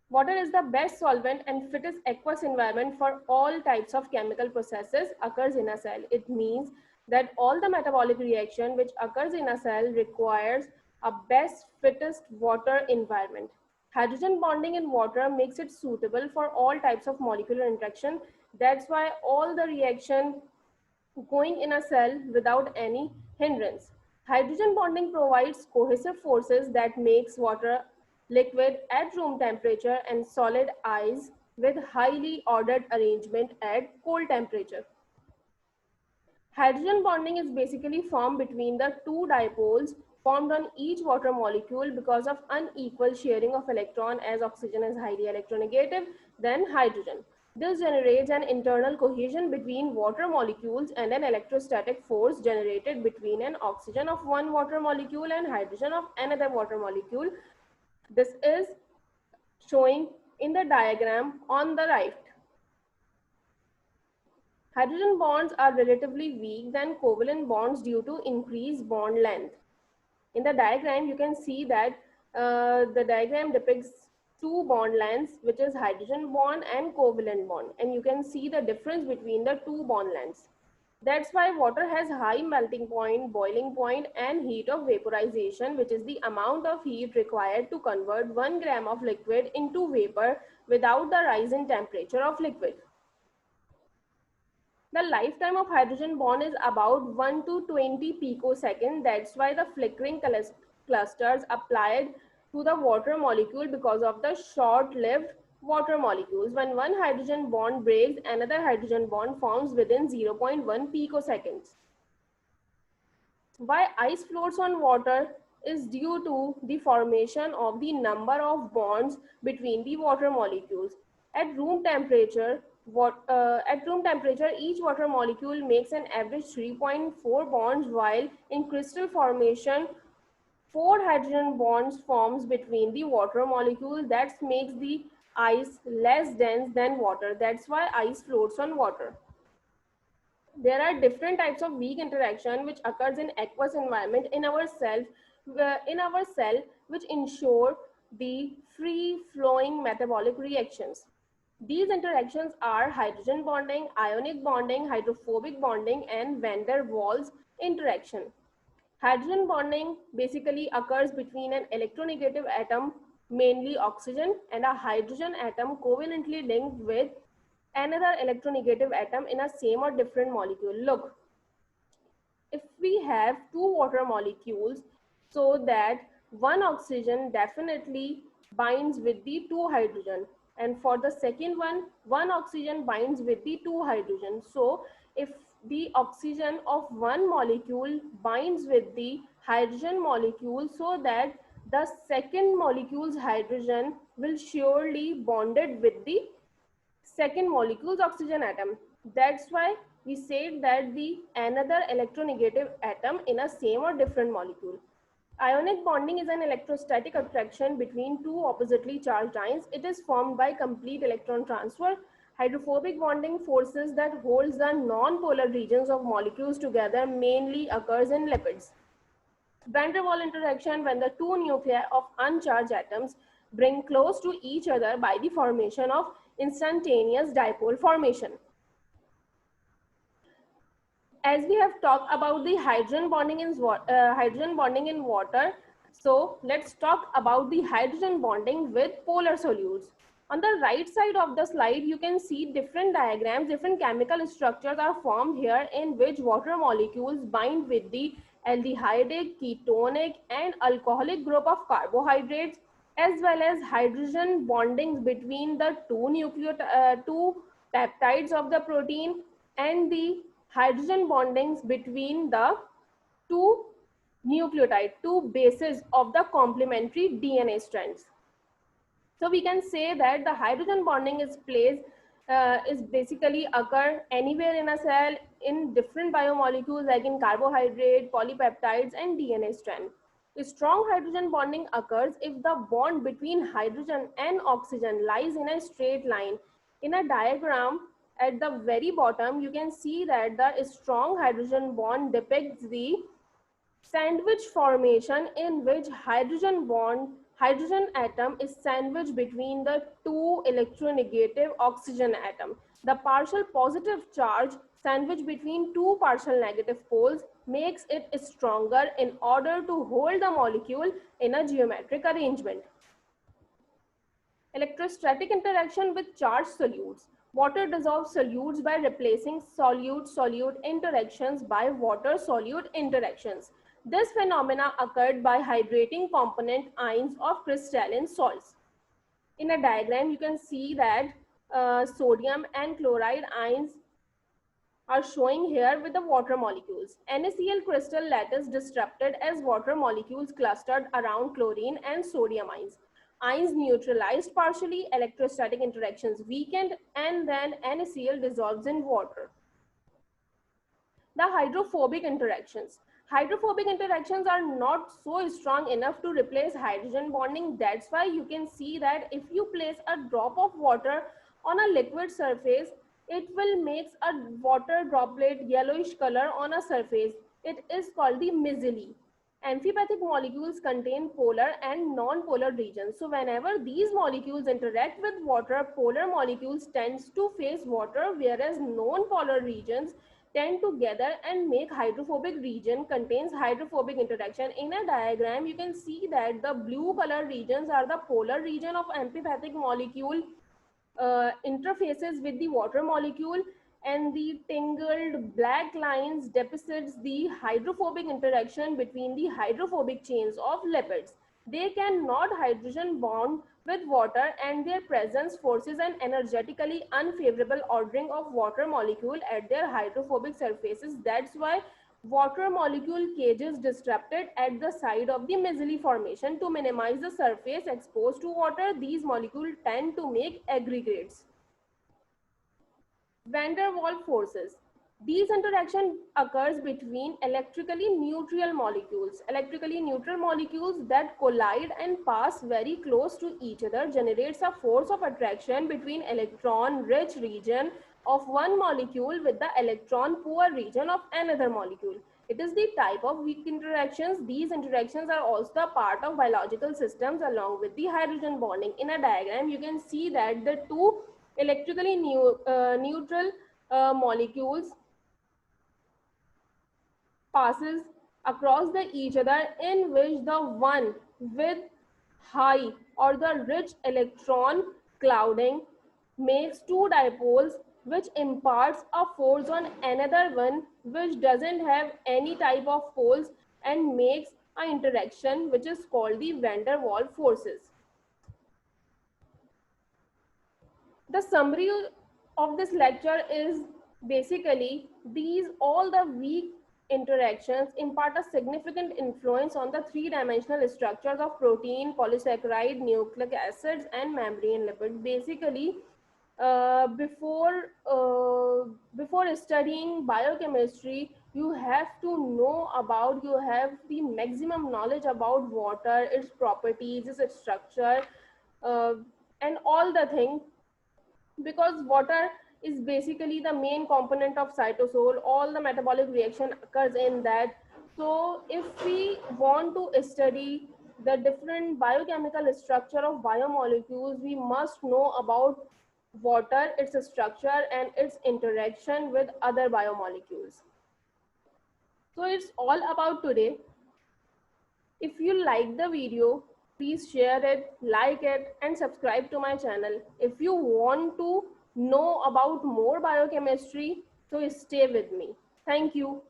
Water is the best solvent and fittest aqueous environment for all types of chemical processes occurs in a cell. It means that all the metabolic reaction which occurs in a cell requires a best fittest water environment. Hydrogen bonding in water makes it suitable for all types of molecular interaction. That's why all the reaction going in a cell without any hindrance. Hydrogen bonding provides cohesive forces that makes water liquid at room temperature and solid ice with highly ordered arrangement at cold temperature. Hydrogen bonding is basically formed between the two dipoles formed on each water molecule because of unequal sharing of electron, as oxygen is highly electronegative than hydrogen. This generates an internal cohesion between water molecules and an electrostatic force generated between an oxygen of one water molecule and hydrogen of another water molecule. This is showing in the diagram on the right. Hydrogen bonds are relatively weak than covalent bonds due to increased bond length. In the diagram, you can see that the diagram depicts two bond lengths, which is hydrogen bond and covalent bond. And you can see the difference between the two bond lengths. That's why water has high melting point, boiling point, and heat of vaporization, which is the amount of heat required to convert 1 gram of liquid into vapor without the rise in temperature of liquid. The lifetime of hydrogen bond is about 1 to 20 picoseconds. That's why the flickering clusters applied to the water molecule because of the short-lived water molecules. When one hydrogen bond breaks, another hydrogen bond forms within 0.1 picoseconds. Why ice floats on water is due to the formation of the number of bonds between the water molecules. At room temperature, each water molecule makes an average 3.4 bonds, while in crystal formation, 4 hydrogen bonds forms between the water molecules. That makes the ice less dense than water. That's why ice floats on water. There are different types of weak interaction which occurs in aqueous environment in our cell, which ensure the free flowing metabolic reactions. These interactions are hydrogen bonding, ionic bonding, hydrophobic bonding, and van der Waals interaction. Hydrogen bonding basically occurs between an electronegative atom, mainly oxygen, and a hydrogen atom covalently linked with another electronegative atom in a same or different molecule. Look, if we have two water molecules, so that one oxygen definitely binds with the two hydrogen, and for the second one oxygen binds with the two hydrogen. So if the oxygen of one molecule binds with the hydrogen molecule, so that the second molecule's hydrogen will surely bonded with the second molecule's oxygen atom. That's why we said that the another electronegative atom in a same or different molecule. Ionic bonding is an electrostatic attraction between two oppositely charged ions. It is formed by complete electron transfer. Hydrophobic bonding forces that holds the non-polar regions of molecules together mainly occurs in lipids. Van der Waal interaction, when the two nuclei of uncharged atoms bring close to each other by the formation of instantaneous dipole formation. As we have talked about the hydrogen bonding in water, so let's talk about the hydrogen bonding with polar solutes. On the right side of the slide, you can see different diagrams, different chemical structures are formed here in which water molecules bind with the aldehydic, ketonic, and alcoholic group of carbohydrates, as well as hydrogen bondings between the two peptides of the protein, and the hydrogen bondings between the two two bases of the complementary DNA strands. So we can say that the hydrogen bonding is basically occur anywhere in a cell in different biomolecules like in carbohydrate, polypeptides, and DNA strand. The strong hydrogen bonding occurs if the bond between hydrogen and oxygen lies in a straight line. In a diagram at the very bottom, you can see that the strong hydrogen bond depicts the sandwich formation in which hydrogen bond hydrogen atom is sandwiched between the two electronegative oxygen atom. The partial positive charge sandwiched between two partial negative poles makes it stronger in order to hold the molecule in a geometric arrangement. Electrostatic interaction with charged solutes. Water dissolves solutes by replacing solute-solute interactions by water-solute interactions. This phenomena occurred by hydrating component ions of crystalline salts. In a diagram, you can see that sodium and chloride ions are showing here with the water molecules. NaCl crystal lattice disrupted as water molecules clustered around chlorine and sodium ions. Ions neutralized partially, electrostatic interactions weakened, and then NaCl dissolves in water. The hydrophobic interactions. Hydrophobic interactions are not so strong enough to replace hydrogen bonding. That's why you can see that if you place a drop of water on a liquid surface, it will make a water droplet yellowish color on a surface. It is called the micelle. Amphipathic molecules contain polar and non-polar regions. So whenever these molecules interact with water, polar molecules tends to face water, whereas non-polar regions tend to gather and make hydrophobic region contains hydrophobic interaction. In a diagram, you can see that the blue color regions are the polar region of amphipathic molecule interfaces with the water molecule, and the tangled black lines depicts the hydrophobic interaction between the hydrophobic chains of lipids. They cannot hydrogen bond with water, and their presence forces an energetically unfavorable ordering of water molecule at their hydrophobic surfaces. That's why water molecule cages disrupted at the side of the micelle formation. To minimize the surface exposed to water, these molecules tend to make aggregates. Van der Waals forces. These interaction occurs between electrically neutral molecules. Electrically neutral molecules that collide and pass very close to each other generates a force of attraction between electron-rich region of one molecule with the electron-poor region of another molecule. It is the type of weak interactions. These interactions are also a part of biological systems along with the hydrogen bonding. In a diagram, you can see that the two electrically neutral molecules passes across each other, in which the one with high or the rich electron clouding makes two dipoles, which imparts a force on another one which doesn't have any type of poles, and makes an interaction which is called the van der Waals forces. The summary of this lecture is basically these all the weak interactions impart a significant influence on the three-dimensional structures of protein, polysaccharide, nucleic acids, and membrane lipids. Basically, before studying biochemistry, you have to know about, you have the maximum knowledge about water, its properties, its structure, uh, and all the things, because water is basically the main component of cytosol. All the metabolic reaction occurs in that. So if we want to study the different biochemical structure of biomolecules, we must know about water, its structure, and its interaction with other biomolecules. So it's all about today. If you like the video, please share it, like it, and subscribe to my channel. If you want to know about more biochemistry, so stay with me. Thank you.